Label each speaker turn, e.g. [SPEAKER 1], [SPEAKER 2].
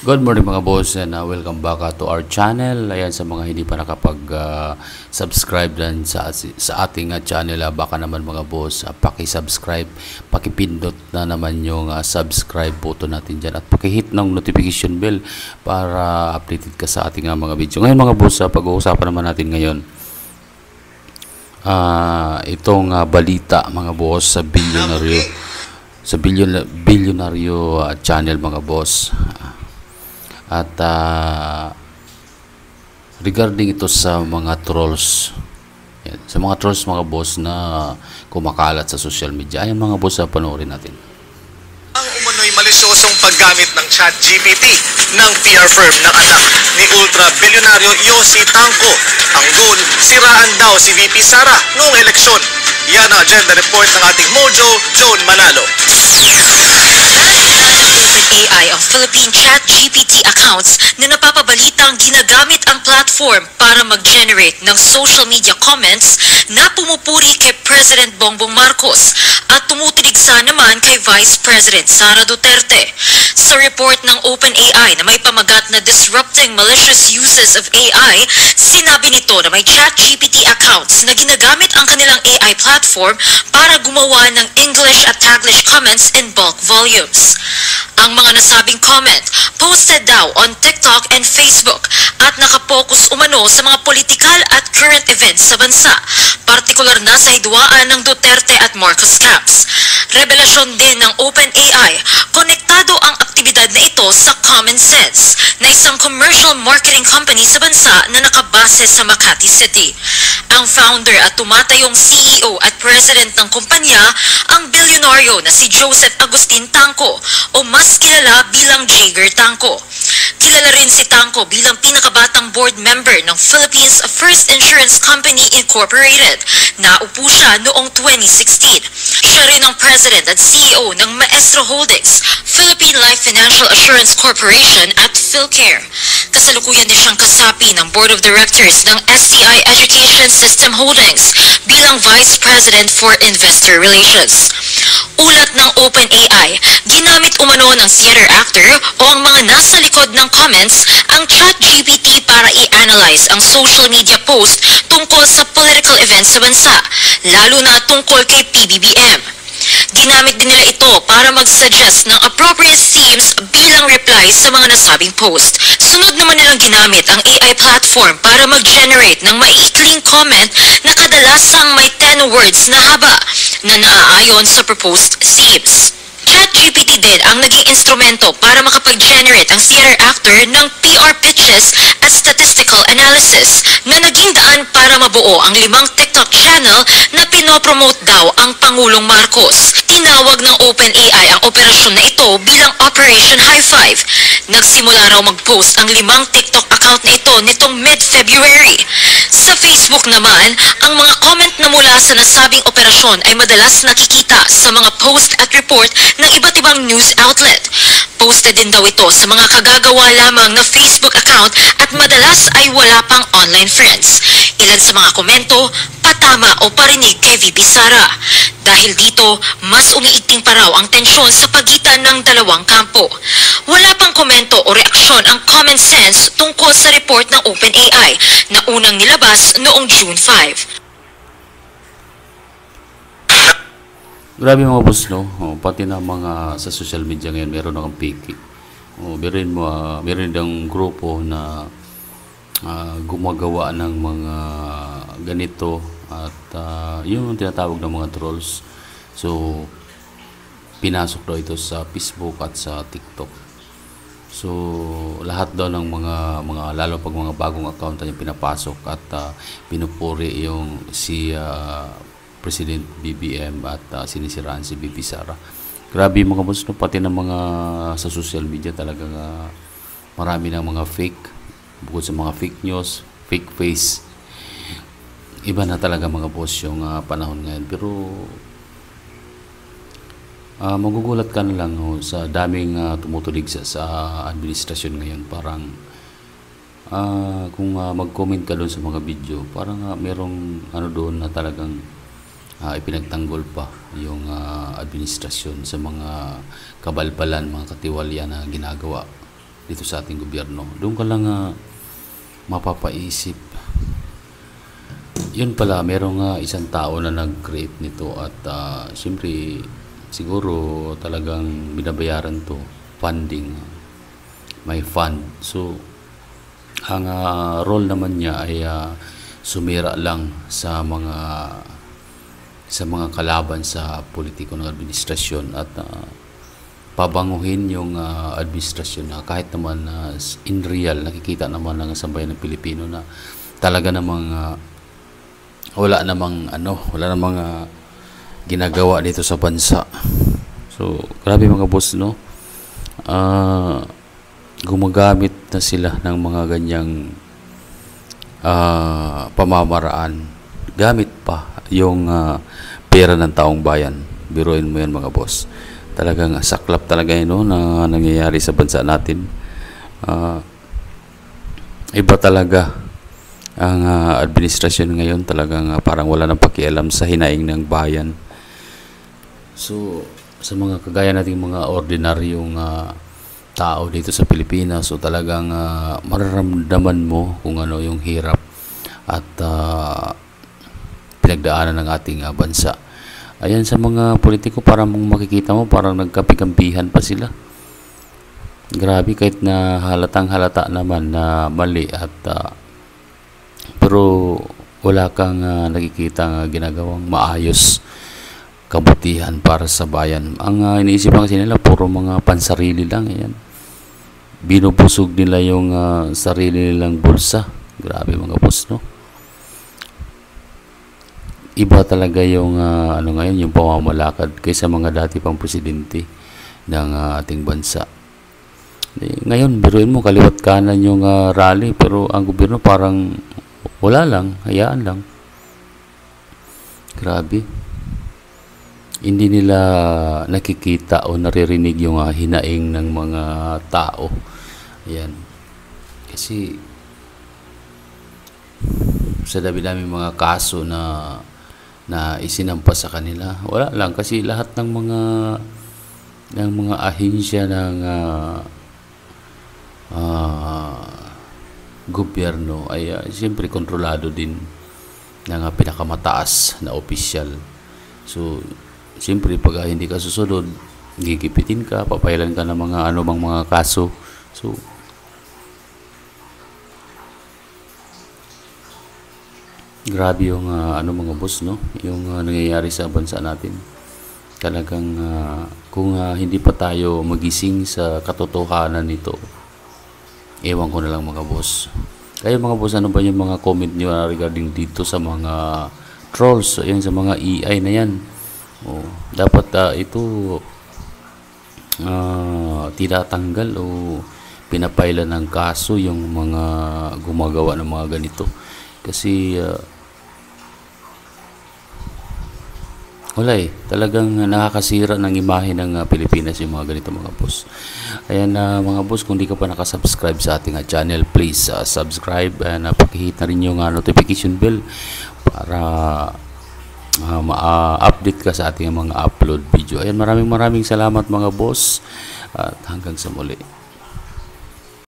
[SPEAKER 1] Good morning mga boss and welcome back to our channel. Ayan, sa mga hindi pa nakapag-subscribe din sa ating channel, baka naman mga boss, paki-subscribe, paki-pindot na naman yung subscribe button natin dyan at paki-hit ng notification bell para updated ka sa ating mga video. Ngayon mga boss, pag-uusapan naman natin ngayon itong balita mga boss sa bilyonaryo channel mga boss. At regarding ito sa mga trolls, yan, sa mga trolls mga boss na kumakalat sa social media, ayan mga boss, panoorin natin.
[SPEAKER 2] Ang umano'y malisyosong paggamit ng ChatGPT ng PR firm ng anak ni ultra-bilyonaryo Yossi Tangco. Ang goal, siraan daw si VP Sara noong eleksyon. Yan ang agenda report ng ating Mojo, Joan Manalo.
[SPEAKER 3] AI of Philippine ChatGPT accounts na napapabalitang ginagamit ang platform para mag-generate ng social media comments na pumupuri kay President Bongbong Marcos at tumutuligsa naman kay Vice President Sara Duterte. Sa report ng OpenAI na may pamagat na Disrupting Malicious Uses of AI, sinabi nito na may ChatGPT accounts na ginagamit ang kanilang AI platform para gumawa ng English at Taglish comments in bulk volumes. Ang mga nasabing comment, posted daw on TikTok and Facebook at nakapokus umano sa mga politikal at current events sa bansa, partikular na sa hidwaan ng Duterte at Marcos camps. Revelasyon din ng OpenAI, konektado ang aktibidad na ito sa Common Sense, na isang commercial marketing company sa bansa na nakabase sa Makati City. Ang founder at tumatayong CEO at president ng kumpanya, ang bilyonaryo na si Joseph Agustin Tangco o mas kilala bilang Jager Tangco. Kilala rin si Tangco bilang pinakabatang board member ng Philippines First Insurance Company Incorporated. Naupo siya noong 2016. Siya rin ang president at CEO ng Maestro Holdings, Philippine Life Financial Assurance Corporation at PhilCare. Kasalukuyan din siyang kasapi ng Board of Directors ng STI Education System Holdings bilang Vice President for Investor Relations. Ulat ng OpenAI, ginamit umano ng theater actor o ang mga nasa likod ng comments ang ChatGPT para i-analyze ang social media post tungkol sa political events sa bansa, lalo na tungkol kay PBBM. Ginamit din nila ito para mag-suggest ng appropriate themes bilang reply sa mga nasabing post. Sunod naman nilang ginamit ang AI platform para mag-generate ng maiikling comment na kadalasang may 10 words na haba na naaayon sa proposed themes. ChatGPT din ang naging instrumento para makapag-generate ang theater actor ng PR pitches at statistical analysis na naging daan para mabuo ang 5 TikTok channel na pinopromote daw ang Pangulong Marcos. Tinawag ng OpenAI ang operasyon na ito bilang Operation High Five. Nagsimula raw mag-post ang 5 TikTok account na ito nitong mid-February. Sa Facebook naman, ang mga comment na mula sa nasabing operasyon ay madalas nakikita sa mga post at report ng iba't ibang news outlet. Posted din daw ito sa mga kagagawa lamang na Facebook account at madalas ay wala pang online friends. Ilan sa mga komento, patama o parinig kay VP Sara. Dahil dito, mas umiigting pa raw ang tensyon sa pagitan ng dalawang kampo. Wala pang komento o reaksyon ang Common Sense tungkol sa report ng OpenAI na unang nilabas noong June 5.
[SPEAKER 1] Grabe mga boss, no? Pati na mga sa social media ngayon, meron akong fake. Meron ng grupo na gumagawa ng mga ganito at yung tinatawag ng mga trolls. So, pinasok daw ito sa Facebook at sa TikTok. So, lahat daw ng mga lalo pag mga bagong account niya pinapasok at pinupuri yung si President BBM at sinisiraan si VP Sara. Grabe mga boss, no? Pati ng mga sa social media talagang marami ng mga fake, bukod sa mga fake news, fake face. Iba na talaga mga boss yung panahon ngayon. Pero magugulat ka na lang sa daming tumutulig sa administrasyon ngayon. Parang kung mag-comment ka doon sa mga video, parang merong doon na talagang ipinagtanggol pa yung administrasyon sa mga kabalbalan, mga katiwalian na ginagawa dito sa ating gobyerno. Doon ka lang mapapaisip. Yun pala, merong isang tao na nag-create nito at siyempre siguro talagang binabayaran to, funding, may fund. So ang role naman niya ay sumira lang sa mga kalaban sa politiko ng administrasyon at pabanguhin yung administrasyon na kahit naman in real nakikita naman ng sambayan ng Pilipino na talaga namang wala namang ginagawa dito sa bansa. So grabe mga boss, no? Gumagamit na sila ng mga ganyang pamamaraan, gamit pa yung pera ng taong bayan. Biruin mo yan mga boss, talagang saklap talaga yun, no, na nangyayari sa bansa natin. Iba talaga ang administrasyon ngayon, talagang parang wala nang pakialam sa hinaing ng bayan. So sa mga kagaya nating mga ordinaryong tao dito sa Pilipinas, so talagang mararamdaman mo kung ano yung hirap at pinagdaanan ng ating bansa. Ayan, sa mga politiko, parang makikita mo parang nagkapikampihan pa sila. Grabe, kahit na halatang halata naman na mali at pero wala kang nakikita ginagawang maayos, kabutihan para sa bayan. Ang iniisipan kasi nila puro mga pansarili lang. Ayan, binubusog nila yung sarili nilang bulsa. Grabe mga boss, no? Iba talaga yung ngayon yung pamamalakad kaysa mga dati pang presidente ng ating bansa. Ngayon biruin mo, kaliwat kanan yung rally, pero ang gobyerno parang wala lang, hayaan lang. Grabe, hindi nila nakikita o naririnig yung hinaing ng mga tao. Ayan, kasi sa dami-dami mga kaso na isinampas sa kanila, wala lang, kasi lahat ng mga ahensya ng gobyerno ay siyempre kontrolado din ng pinakamataas na opisyal. So siyempre pag hindi ka susunod, gigipitin ka, papailan ka ng mga anumang mga kaso. So grabe yung mga boss, no, yung nangyayari sa bansa natin. Talagang kung hindi pa tayo magising sa katotohanan nito, ewan ko na lang mga boss. Kayo mga boss, ano ba yung mga comment nyo regarding dito sa mga trolls, yan sa mga AI na yan? Dapat ito tinatanggal o pinapailan ng kaso yung mga gumagawa ng mga ganito. Kasi wala talagang nakakasira ng imahe ng Pilipinas yung mga ganito mga boss. Ayan mga boss, kung di ka pa nakasubscribe sa ating channel, please subscribe and pakihit na rin yung notification bell para ma-update ka sa ating mga upload video. Ayan, maraming salamat mga boss at hanggang sa muli.